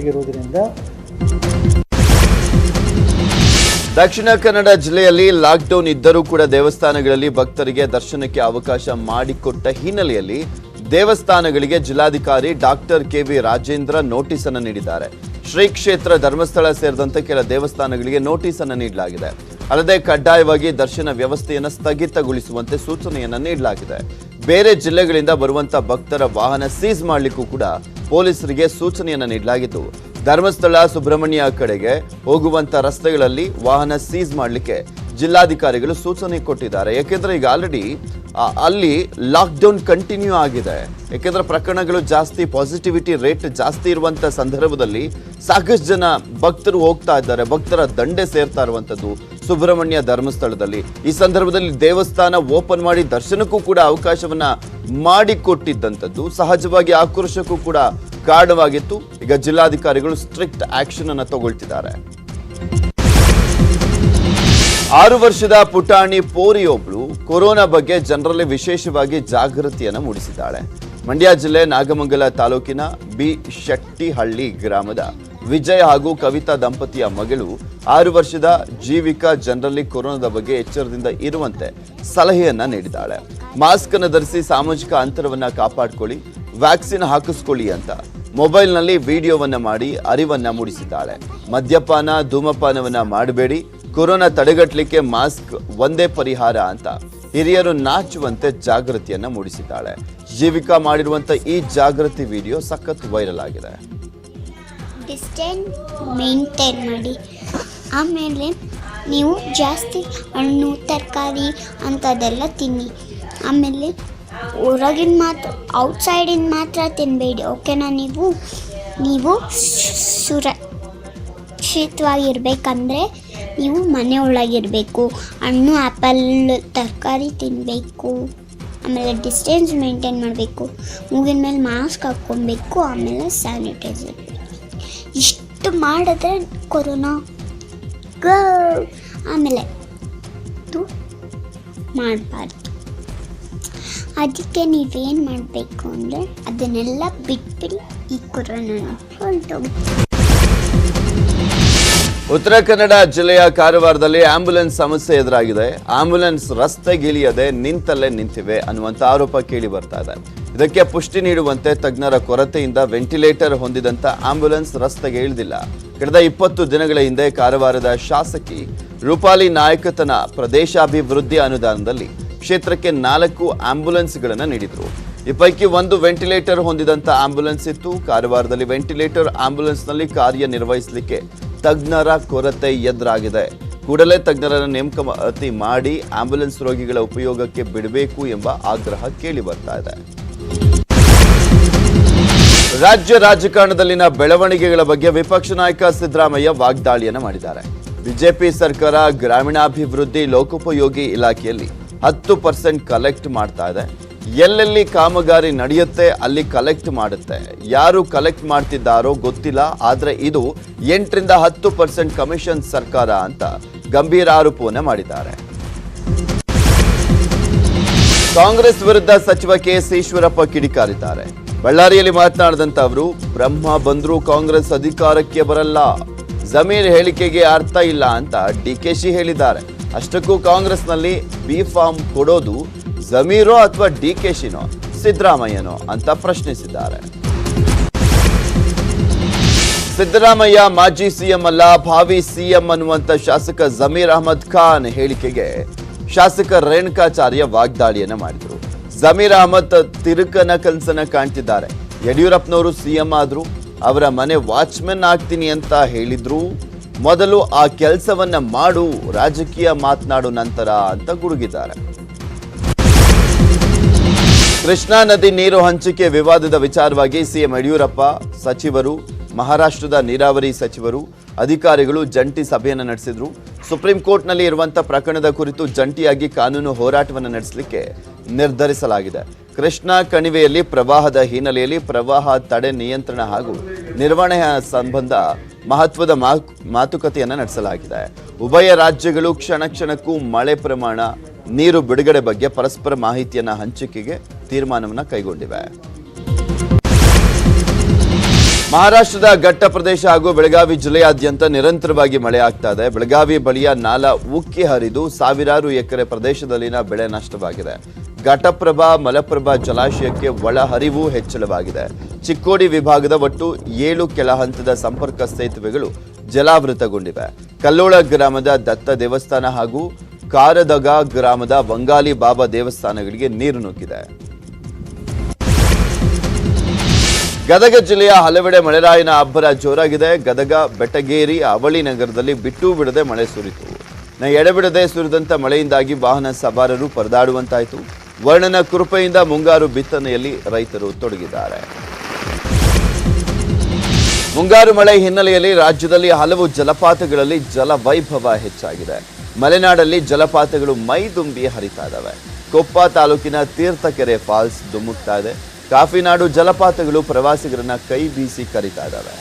ಇರುವುದರಿಂದ ದಕ್ಷಿಣ ಕನ್ನಡ ಜಿಲ್ಲೆಯಲ್ಲಿ ಲಾಕ್ಡೌನ್ ಇದ್ದರೂ ಕೂಡ ದೇವಸ್ಥಾನಗಳಲ್ಲಿ ಭಕ್ತರಿಗೆ ದರ್ಶನಕ್ಕೆ ಅವಕಾಶ ಮಾಡಿಕೊಟ್ಟ ಹಿನ್ನೆಲೆಯಲ್ಲಿ ದೇವಸ್ಥಾನಗಳಿಗೆ ಜಿಲ್ಲಾಧಿಕಾರಿ ಡಾಕ್ಟರ್ ಕೆವಿ ರಾಜೇಂದ್ರ ನೋಟಿಸ್ ಅನ್ನು ನೀಡಿದ್ದಾರೆ. ಶ್ರೀ ಕ್ಷೇತ್ರ ಧರ್ಮಸ್ಥಳ ಸೇರಿದಂತೆ ಕೆಲ ದೇವಸ್ಥಾನಗಳಿಗೆ ನೋಟಿಸ್ ಅನ್ನು ನೀಡಲಾಗಿದೆ. ಅಲ್ಲದೆ ಕಡ್ಡಾಯವಾಗಿ ದರ್ಶನ ವ್ಯವಸ್ಥೆಯನ್ನು ಸ್ಥಗಿತಗೊಳಿಸುವಂತೆ ಸೂಚನೆಯನ್ನ ನೀಡಲಾಗಿದೆ. ಬೇರೆ ಜಿಲ್ಲೆಗಳಿಂದ ಬರುವಂತ ಭಕ್ತರ ವಾಹನ ಸೀಸ್ ಮಾಡಲಿಕ್ಕೂ ಕೂಡ ಪೊಲೀಸರಿಗೆ ಸೂಚನೆಯನ್ನ ನೀಡಲಾಗಿತ್ತು. ಧರ್ಮಸ್ಥಳ ಸುಬ್ರಹ್ಮಣ್ಯ ಕಡೆಗೆ ಹೋಗುವಂತ ರಸ್ತೆಗಳಲ್ಲಿ ವಾಹನ ಸೀಸ್ ಮಾಡಲಿಕ್ಕೆ ಜಿಲ್ಲಾಧಿಕಾರಿಗಳು ಸೂಚನೆ ಕೊಟ್ಟಿದ್ದಾರೆ. ಯಾಕೆಂದ್ರೆ ಈಗ ಆಲ್ರೆಡಿ ಅಲ್ಲಿ ಲಾಕ್ಡೌನ್ ಕಂಟಿನ್ಯೂ ಆಗಿದೆ. ಯಾಕೆಂದ್ರೆ ಪ್ರಕರಣಗಳು ಜಾಸ್ತಿ, ಪಾಸಿಟಿವಿಟಿ ರೇಟ್ ಜಾಸ್ತಿ ಇರುವಂತ ಸಂದರ್ಭದಲ್ಲಿ ಸಾಕಷ್ಟು ಜನ ಭಕ್ತರು ಹೋಗ್ತಾ ಇದ್ದಾರೆ. ಭಕ್ತರ ದಂಡೆ ಸೇರ್ತಾ ಇರುವಂತದ್ದು ಸುಬ್ರಹ್ಮಣ್ಯ ಧರ್ಮಸ್ಥಳದಲ್ಲಿ. ಈ ಸಂದರ್ಭದಲ್ಲಿ ದೇವಸ್ಥಾನ ಓಪನ್ ಮಾಡಿ ದರ್ಶನಕ್ಕೂ ಕೂಡ ಅವಕಾಶವನ್ನ ಮಾಡಿಕೊಟ್ಟಿದ್ದಂಥದ್ದು ಸಹಜವಾಗಿ ಆಕ್ರೋಶಕ್ಕೂ ಕೂಡ ಕಾರಣವಾಗಿತ್ತು. ಈಗ ಜಿಲ್ಲಾಧಿಕಾರಿಗಳು ಸ್ಟ್ರಿಕ್ಟ್ ಆಕ್ಷನ್ ಅನ್ನು ತಗೊಳ್ತಿದ್ದಾರೆ. 6 ವರ್ಷದ ಪುಟಾಣಿ ಪೋರಿಯೊಬ್ಳು ಕೊರೋನಾ ಬಗ್ಗೆ ಜನರಲ್ಲಿ ವಿಶೇಷವಾಗಿ ಜಾಗೃತಿಯನ್ನು ಮೂಡಿಸಿದ್ದಾಳೆ. ಮಂಡ್ಯ ಜಿಲ್ಲೆ ನಾಗಮಂಗಲ ತಾಲೂಕಿನ ಬಿ ಶೆಟ್ಟಿಹಳ್ಳಿ ಗ್ರಾಮದ ವಿಜಯ್ ಹಾಗೂ ಕವಿತಾ ದಂಪತಿಯ ಮಗಳು 6 ವರ್ಷದ ಜೀವಿಕಾ ಜನರಲ್ಲಿ ಕೊರೋನಾದ ಬಗ್ಗೆ ಎಚ್ಚರದಿಂದ ಇರುವಂತೆ ಸಲಹೆಯನ್ನ ನೀಡಿದ್ದಾಳೆ. ಮಾಸ್ಕ್ ಅನ್ನು ಧರಿಸಿ, ಸಾಮಾಜಿಕ ಅಂತರವನ್ನ ಕಾಪಾಡಿಕೊಳ್ಳಿ, ವ್ಯಾಕ್ಸಿನ್ ಹಾಕಿಸ್ಕೊಳ್ಳಿ ಅಂತ ಮೊಬೈಲ್ನಲ್ಲಿ ವಿಡಿಯೋವನ್ನ ಮಾಡಿ ಅರಿವನ್ನ ಮೂಡಿಸಿದ್ದಾಳೆ. ಮದ್ಯಪಾನ, ಧೂಮಪಾನವನ್ನ ಮಾಡಬೇಡಿ, ಕೊರೋನಾ ತಡೆಗಟ್ಟಲಿಕ್ಕೆ ಮಾಸ್ಕ್ ಒಂದೇ ಪರಿಹಾರ ಅಂತ ಹಿರಿಯರು ನಾಚುವಂತೆ ಜಾಗೃತಿಯನ್ನ ಮೂಡಿಸಿದ್ದಾಳೆ. ಜೀವಿಕಾ ಮಾಡಿರುವಂತ ಈ ಜಾಗೃತಿ ವಿಡಿಯೋ ಸಖತ್ ವೈರಲ್ ಆಗಿದೆ. ಡಿಸ್ಟೆನ್ಸ್ ಮೇಂಟೈನ್ ಮಾಡಿ, ಆಮೇಲೆ ನೀವು ಜಾಸ್ತಿ ಹಣ್ಣು ತರಕಾರಿ ಅಂಥದ್ದೆಲ್ಲ ತಿನ್ನಿ. ಆಮೇಲೆ ಹೊರಗಿನ ಮಾತ್ರ, ಔಟ್ಸೈಡಿನ ಮಾತ್ರ ತಿನ್ನಬೇಡಿ, ಓಕೆನಾ? ನೀವು ಸುರಕ್ಷಿತವಾಗಿರ್ಬೇಕಂದ್ರೆ ನೀವು ಮನೆ ಒಳಗಿರಬೇಕು. ಹಣ್ಣು, ಆ್ಯಪಲ್, ತರಕಾರಿ ತಿನ್ನಬೇಕು. ಆಮೇಲೆ ಡಿಸ್ಟೆನ್ಸ್ ಮೇಂಟೈನ್ ಮಾಡಬೇಕು. ಮೂಗಿನ ಮೇಲೆ ಮಾಸ್ಕ್ ಹಾಕ್ಕೊಬೇಕು. ಆಮೇಲೆ ಸ್ಯಾನಿಟೈಸರ್. ಇಷ್ಟು ಮಾಡಿದ್ರೆ ಕೊರೋನಾ ಆಮೇಲೆ ಇದು ಮಾಡಬಾರ್ದು. ಅದಕ್ಕೆ ನೀವೇನು ಮಾಡಬೇಕು ಅಂದರೆ ಅದನ್ನೆಲ್ಲ ಬಿಟ್ಬಿಡಿ, ಈ ಕೊರೋನಾ ಹೊರಟೋಗಿ. ಉತ್ತರ ಕನ್ನಡ ಜಿಲ್ಲೆಯ ಕಾರವಾರದಲ್ಲಿ ಆಂಬ್ಯುಲೆನ್ಸ್ ಸಮಸ್ಯೆ ಎದುರಾಗಿದೆ. ಆಂಬ್ಯುಲೆನ್ಸ್ ರಸ್ತೆಗಿಳಿಯದೆ ನಿಂತಲ್ಲೇ ನಿಂತಿವೆ ಅನ್ನುವಂಥ ಆರೋಪ ಕೇಳಿ ಬರ್ತಾ ಇದೆ. ಇದಕ್ಕೆ ಪುಷ್ಟಿ ನೀಡುವಂತೆ ತಜ್ಞರ ಕೊರತೆಯಿಂದ ವೆಂಟಿಲೇಟರ್ ಹೊಂದಿದಂತ ಆಂಬ್ಯುಲೆನ್ಸ್ ರಸ್ತೆಗೆ ಇಳಿದಿಲ್ಲ. ಕಳೆದ 20 ದಿನಗಳ ಹಿಂದೆ ಕಾರವಾರದ ಶಾಸಕಿ ರೂಪಾಲಿ ನಾಯಕತನ ಪ್ರದೇಶಾಭಿವೃದ್ಧಿ ಅನುದಾನದಲ್ಲಿ ಕ್ಷೇತ್ರಕ್ಕೆ 4 ಆಂಬ್ಯುಲೆನ್ಸ್ಗಳನ್ನು ನೀಡಿದ್ರು. ಈ ಪೈಕಿ ಒಂದು ವೆಂಟಿಲೇಟರ್ ಹೊಂದಿದಂತ ಆಂಬ್ಯುಲೆನ್ಸ್ ಇತ್ತು. ಕಾರವಾರದಲ್ಲಿ ವೆಂಟಿಲೇಟರ್ ಆಂಬ್ಯುಲೆನ್ಸ್ನಲ್ಲಿ ಕಾರ್ಯನಿರ್ವಹಿಸಲಿಕ್ಕೆ ತಜ್ಞರ ಕೊರತೆ ಎದುರಾಗಿದೆ. ಕೂಡಲೇ ತಜ್ಞರನ್ನು ನೇಮಕಾತಿ ಮಾಡಿ ಆಂಬ್ಯುಲೆನ್ಸ್ ರೋಗಿಗಳ ಉಪಯೋಗಕ್ಕೆ ಬಿಡಬೇಕು ಎಂಬ ಆಗ್ರಹ ಕೇಳಿ ಬರ್ತಾ ಇದೆ. ರಾಜ್ಯ ರಾಜಕಾರಣದಲ್ಲಿನ ಬೆಳವಣಿಗೆಗಳ ಬಗ್ಗೆ ವಿಪಕ್ಷ ನಾಯಕ ಸಿದ್ದರಾಮಯ್ಯ ವಾಗ್ದಾಳಿಯನ್ನು ಮಾಡಿದ್ದಾರೆ. ಬಿಜೆಪಿ ಸರ್ಕಾರ ಗ್ರಾಮೀಣಾಭಿವೃದ್ಧಿ ಲೋಕೋಪಯೋಗಿ ಇಲಾಖೆಯಲ್ಲಿ 10% ಕಲೆಕ್ಟ್ ಮಾಡ್ತಾ ಇದೆ. ಎಲ್ಲೆಲ್ಲಿ ಕಾಮಗಾರಿ ನಡೆಯುತ್ತೆ ಅಲ್ಲಿ ಕಲೆಕ್ಟ್ ಮಾಡುತ್ತೆ. ಯಾರು ಕಲೆಕ್ಟ್ ಮಾಡ್ತಿದ್ದಾರೋ ಗೊತ್ತಿಲ್ಲ, ಆದ್ರೆ ಇದು 8ರಿಂದ 10% ಕಮಿಷನ್ ಸರ್ಕಾರ ಅಂತ ಗಂಭೀರ ಆರೋಪವನ್ನು ಮಾಡಿದ್ದಾರೆ. ಕಾಂಗ್ರೆಸ್ ವಿರುದ್ಧ ಸಚಿವ ಕೆಎಸ್ ಈಶ್ವರಪ್ಪ ಕಿಡಿಕಾರಿದ್ದಾರೆ. ಬಳ್ಳಾರಿಯಲ್ಲಿ ಮಾತನಾಡಿದಂತ ಅವರು, ಬ್ರಹ್ಮ ಬಂದ್ರೂ ಕಾಂಗ್ರೆಸ್ ಅಧಿಕಾರಕ್ಕೆ ಬರಲ್ಲ, ಜಮೀರ್ ಹೇಳಿಕೆಗೆ ಅರ್ಥ ಇಲ್ಲ ಅಂತ ಡಿಕೆಶಿ ಹೇಳಿದ್ದಾರೆ. ಅಷ್ಟಕ್ಕೂ ಕಾಂಗ್ರೆಸ್ನಲ್ಲಿ ಬಿ ಫಾರ್ಮ್ ಕೊಡೋದು ಜಮೀರೋ ಅಥವಾ ಡಿಕೆಶಿನೋ, ಸಿದ್ದರಾಮಯ್ಯನೋ ಅಂತ ಪ್ರಶ್ನಿಸಿದ್ದಾರೆ. ಸಿದ್ದರಾಮಯ್ಯ ಮಾಜಿ ಸಿಎಂ ಅಲ್ಲ, ಭಾವಿ ಸಿಎಂ ಅನ್ನುವಂತ ಶಾಸಕ ಜಮೀರ್ ಅಹಮದ್ ಖಾನ್ ಹೇಳಿಕೆಗೆ ಶಾಸಕ ರೇಣುಕಾಚಾರ್ಯ ವಾಗ್ದಾಳಿಯನ್ನ ಮಾಡಿದರು. ಜಮೀರ್ ಅಹಮದ್ ತಿರುಕನ ಕನಸನ್ನ ಕಾಣ್ತಿದ್ದಾರೆ. ಯಡಿಯೂರಪ್ಪನವರು ಸಿಎಂ ಆದ್ರು, ಅವರ ಮನೆ ವಾಚ್ಮೆನ್ ಆಗ್ತೀನಿ ಅಂತ ಹೇಳಿದ್ರು. ಮೊದಲು ಆ ಕೆಲಸವನ್ನ ಮಾಡು, ರಾಜಕೀಯ ಮಾತನಾಡು ನಂತರ ಅಂತ ಗುಡುಗಿದ್ದಾರೆ. ಕೃಷ್ಣಾ ನದಿ ನೀರು ಹಂಚಿಕೆ ವಿವಾದದ ವಿಚಾರವಾಗಿ ಸಿಎಂ ಯಡಿಯೂರಪ್ಪ, ಸಚಿವರು, ಮಹಾರಾಷ್ಟ್ರದ ನೀರಾವರಿ ಸಚಿವರು, ಅಧಿಕಾರಿಗಳು ಜಂಟಿ ಸಭೆಯನ್ನು ನಡೆಸಿದ್ರು. ಸುಪ್ರೀಂ ಕೋರ್ಟ್ನಲ್ಲಿ ಇರುವಂತಹ ಪ್ರಕರಣದ ಕುರಿತು ಜಂಟಿಯಾಗಿ ಕಾನೂನು ಹೋರಾಟವನ್ನು ನಡೆಸಲಿಕ್ಕೆ ನಿರ್ಧರಿಸಲಾಗಿದೆ. ಕೃಷ್ಣಾ ಕಣಿವೆಯಲ್ಲಿ ಪ್ರವಾಹದ ಹಿನ್ನೆಲೆಯಲ್ಲಿ ಪ್ರವಾಹ ತಡೆ, ನಿಯಂತ್ರಣ ಹಾಗೂ ನಿರ್ವಹಣೆಯ ಸಂಬಂಧ ಮಹತ್ವದ ಮಾತುಕತೆಯನ್ನು ನಡೆಸಲಾಗಿದೆ. ಉಭಯ ರಾಜ್ಯಗಳು ಕ್ಷಣ ಕ್ಷಣಕ್ಕೂ ಮಳೆ ಪ್ರಮಾಣ, ನೀರು ಬಿಡುಗಡೆ ಬಗ್ಗೆ ಪರಸ್ಪರ ಮಾಹಿತಿಯನ್ನು ಹಂಚಿಕೆಗೆ ತೀರ್ಮಾನವನ್ನು ಕೈಗೊಂಡಿವೆ. ಮಹಾರಾಷ್ಟ್ರದ ಘಟ್ಟ ಪ್ರದೇಶ ಹಾಗೂ ಬೆಳಗಾವಿ ಜಿಲ್ಲೆಯಾದ್ಯಂತ ನಿರಂತರವಾಗಿ ಮಳೆ ಆಗ್ತಾ ಇದೆ. ಬೆಳಗಾವಿ ಬಳಿಯ ನಾಲಾ ಉಕ್ಕಿ ಹರಿದು ಸಾವಿರಾರು ಎಕರೆ ಪ್ರದೇಶದಲ್ಲಿನ ಬೆಳೆ ನಷ್ಟವಾಗಿದೆ. ಘಟಪ್ರಭಾ ಮಲಪ್ರಭಾ ಜಲಾಶಯಕ್ಕೆ ಒಳಹರಿವು ಹೆಚ್ಚಳವಾಗಿದೆ. ಚಿಕ್ಕೋಡಿ ವಿಭಾಗದ ಒಟ್ಟು 7 ಕೆಳ ಹಂತದ ಸಂಪರ್ಕ ಸೇತುವೆಗಳು ಜಲಾವೃತಗೊಂಡಿವೆ. ಕಲ್ಲೋಳ ಗ್ರಾಮದ ದತ್ತ ದೇವಸ್ಥಾನ ಹಾಗೂ ಕಾರದಗ ಗ್ರಾಮದ ಬಂಗಾಲಿ ಬಾಬಾ ದೇವಸ್ಥಾನಗಳಿಗೆ ನೀರು ನುಗ್ಗಿದೆ. ಗದಗ ಜಿಲ್ಲೆಯ ಹಲವೆಡೆ ಮಳೆರಾಯನ ಅಬ್ಬರ ಜೋರಾಗಿದೆ. ಗದಗ, ಬೆಟಗೇರಿ, ಅವಳಿ ನಗರದಲ್ಲಿ ಬಿಟ್ಟು ಬಿಡದೆ ಮಳೆ ಸುರಿತು. ಎಡೆಬಿಡದೆ ಸುರಿದಂತ ಮಳೆಯಿಂದಾಗಿ ವಾಹನ ಸವಾರರು ಪರದಾಡುವಂತಾಯಿತು. ವರ್ಣನ ಕೃಪೆಯಿಂದ ಮುಂಗಾರು ಬಿತ್ತನೆಯಲ್ಲಿ ರೈತರು ತೊಡಗಿದ್ದಾರೆ. ಮುಂಗಾರು ಮಳೆ ಹಿನ್ನೆಲೆಯಲ್ಲಿ ರಾಜ್ಯದಲ್ಲಿ ಹಲವು ಜಲಪಾತಗಳಲ್ಲಿ ಜಲವೈಭವ ಹೆಚ್ಚಾಗಿದೆ. ಮಲೆನಾಡಲ್ಲಿ ಜಲಪಾತಗಳು ಮೈದುಂಬಿ ಹರಿತಾ ಇದ್ದಾವೆ. ಕೊಪ್ಪ ತಾಲೂಕಿನ ತೀರ್ಥಕೆರೆ ಫಾಲ್ಸ್ ಧುಮುಕ್ತಾ ಇದೆ. ಕಾಫಿನಾಡು ಜಲಪಾತಗಳು ಪ್ರವಾಸಿಗರನ್ನ ಕೈ ಬೀಸಿ ಕರೀತಾ ಇದ್ದಾವೆ.